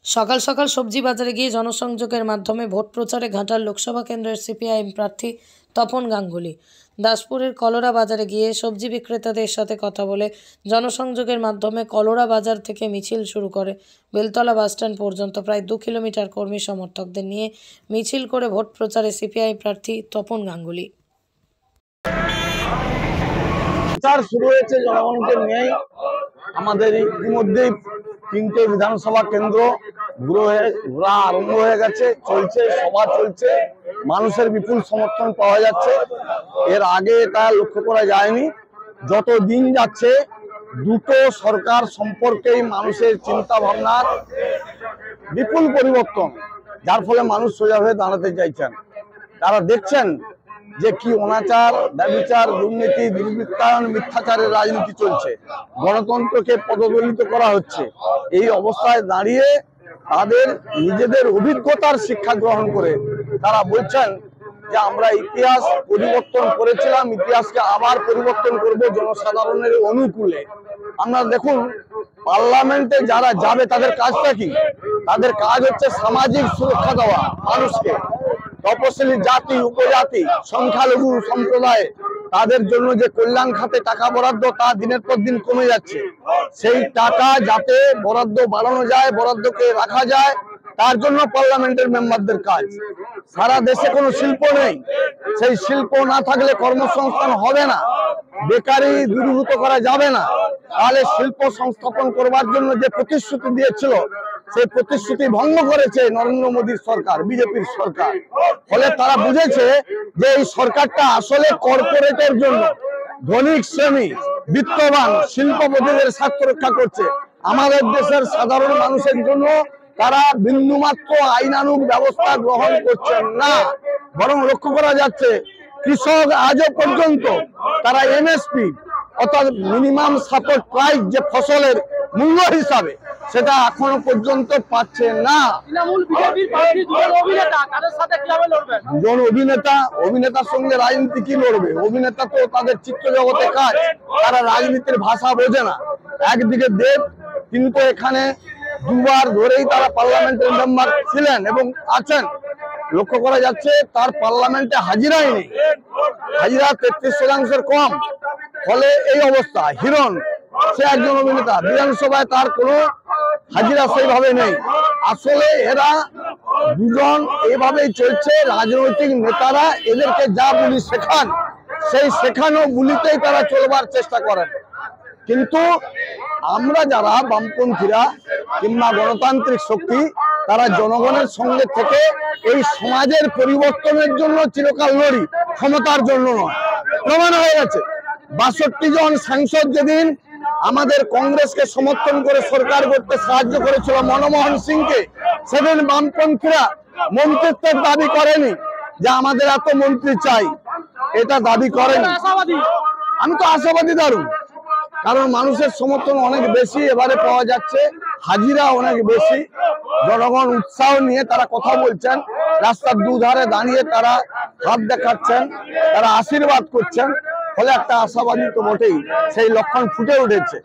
সকাল সকাল সবজি বাজারে গিয়ে জনসংযোগের মাধ্যমে ভোট প্রচারে ঘাটাল লোকসভা কেন্দ্রের সিপিআইএম প্রার্থী তপন গাঙ্গুলি। দাসপুরের কলোরা বাজারে গিয়ে সবজি বিক্রেতাদের সাথে কথা বলে জনসংযোগের মাধ্যমে কলোরা বাজার থেকে মিছিল শুরু করে বেলতলা বাসস্ট্যান্ড পর্যন্ত প্রায় 2 কিলোমিটার কর্মী সমর্থকদের নিয়ে মিছিল করে ভোট প্রচারে সিপিআই প্রার্থী তপন গাঙ্গুলি। প্রচার শুরু হয়েছে জনগণকে নিয়ে। আমাদের ইতিমধ্যেই 3টে বিধানসভা কেন্দ্র ঘোরা আরম্ভ হয়ে গেছে, চলছে, সভা চলছে, মানুষের বিপুল সমর্থন পাওয়া যাচ্ছে। এর আগে এটা লক্ষ্য করা যায়নি। যত দিন যাচ্ছে দুটো সরকার সম্পর্কেই মানুষের চিন্তা ভাবনার বিপুল পরিবর্তন, যার ফলে মানুষ সোজা হয়ে দাঁড়াতে চাইছেন। তারা দেখছেন যে কি অনাচার, ব্যভিচার, দুর্নীতি, দুর্বৃত্তায়ন, মিথ্যাচারের রাজনীতি চলছে, গণতন্ত্রকে পদদলিত করা হচ্ছে। এই অবস্থায় দাঁড়িয়ে তাদের নিজেদের অভিজ্ঞতার শিক্ষা গ্রহণ করে তারা বলছেন যে আমরা ইতিহাস পরিবর্তন করেছিলাম, ইতিহাসকে আবার পরিবর্তন করব জনসাধারণের অনুকূলে। আমরা দেখুন, পার্লামেন্টে যারা যাবে তাদের কাজটা কি? তাদের কাজ হচ্ছে সামাজিক সুরক্ষা দেওয়া মানুষকে। তপশিলি জাতি, উপজাতি, সংখ্যালঘু সম্প্রদায়, তাদের জন্য যে কল্যাণ খাতে টাকা বরাদ্দ তা দিনের পর দিন কমে যাচ্ছে। সেই টাকা যাতে বরাদ্দ বাড়ানো যায়, বরাদ্দকে রাখা যায়, তার জন্য পার্লামেন্টের মেম্বারদের কাজ। সারা দেশে কোনো শিল্প নেই, সেই শিল্প না থাকলে কর্মসংস্থান হবে না, বেকারি দূরীভূত করা যাবে না। তাহলে শিল্প সংস্থাপন করবার জন্য যে প্রতিশ্রুতি দিয়েছিল সেই প্রতিশ্রুতি ভঙ্গ করেছে নরেন্দ্র মোদীর সরকার, বিজেপির সরকার। ফলে তারা বুঝেছে যে এই সরকারটা আসলে কর্পোরেটের জন্য, ধনিক শ্রেণী, বিত্তবান শিল্পপতিদের স্বার্থ রক্ষা করছে। আমাদের দেশের সাধারণ মানুষের জন্য তারা বিন্দুমাত্র আইনানুগ ব্যবস্থা গ্রহণ করছেন না। বরং লক্ষ্য করা যাচ্ছে কৃষক আজও পর্যন্ত তারা এমএসপি অর্থাৎ মিনিমাম সাপোর্ট প্রাইস, যে ফসলের মূল্য হিসাবে, সেটা এখনো পর্যন্ত পাচ্ছে না। দুজন অভিনেতার সঙ্গে রাজনীতি কি লড়বে? অভিনেতা তো তাদের চিত্র জগতে কাজ, তারা রাজনীতির ভাষা বোঝে না। একদিকে দেব, তিনি তো এখানে দুবার ধরেই তারা পার্লামেন্টের মেম্বার ছিলেন এবং আছেন। লক্ষ্য করা যাচ্ছে তার পার্লামেন্টে হাজিরাই নেই, হাজিরা 33% কম। ফলে এই অবস্থা। হিরণ, সে একজন অভিনেতা, বিধানসভায় তার কোনো হাজিরা সেইভাবে নেই। আসলে এরা দুজন এভাবেই চলছে। রাজনৈতিক নেতারা এদেরকে যা বুলি শেখান, সেই শেখানো বুলিতেই তারা চলবার চেষ্টা করেন। কিন্তু আমরা যারা বামপন্থীরা কিংবা গণতান্ত্রিক শক্তি, তারা জনগণের সঙ্গে থেকে এই সমাজের পরিবর্তনের জন্য চিরকাল লড়ি, ক্ষমতার জন্য নয়। প্রমাণ হয়ে গেছে 62 জন সাংসদ যেদিন আমাদের কংগ্রেসকে সমর্থন করে সরকার করতে সাহায্য করেছিল মনমোহন সিংকে, সেদিন বামপন্থীরা মন্ত্রিত্বের দাবি করেনি যে আমাদের এত মন্ত্রী চাই, এটা দাবি করেনি। আমি তো আশাবাদী দারুণ, কারণ মানুষের সমর্থন অনেক বেশি এবারে পাওয়া যাচ্ছে, হাজিরা অনেক বেশি, জনগণ উৎসাহ নিয়ে তারা কথা বলছেন, রাস্তার দুধারে দাঁড়িয়ে তারা হাত দেখাচ্ছেন, তারা আশীর্বাদ করছেন। ফলে একটা আশাবাদী তো বটেই, সেই লক্ষণ ফুটে উঠেছে।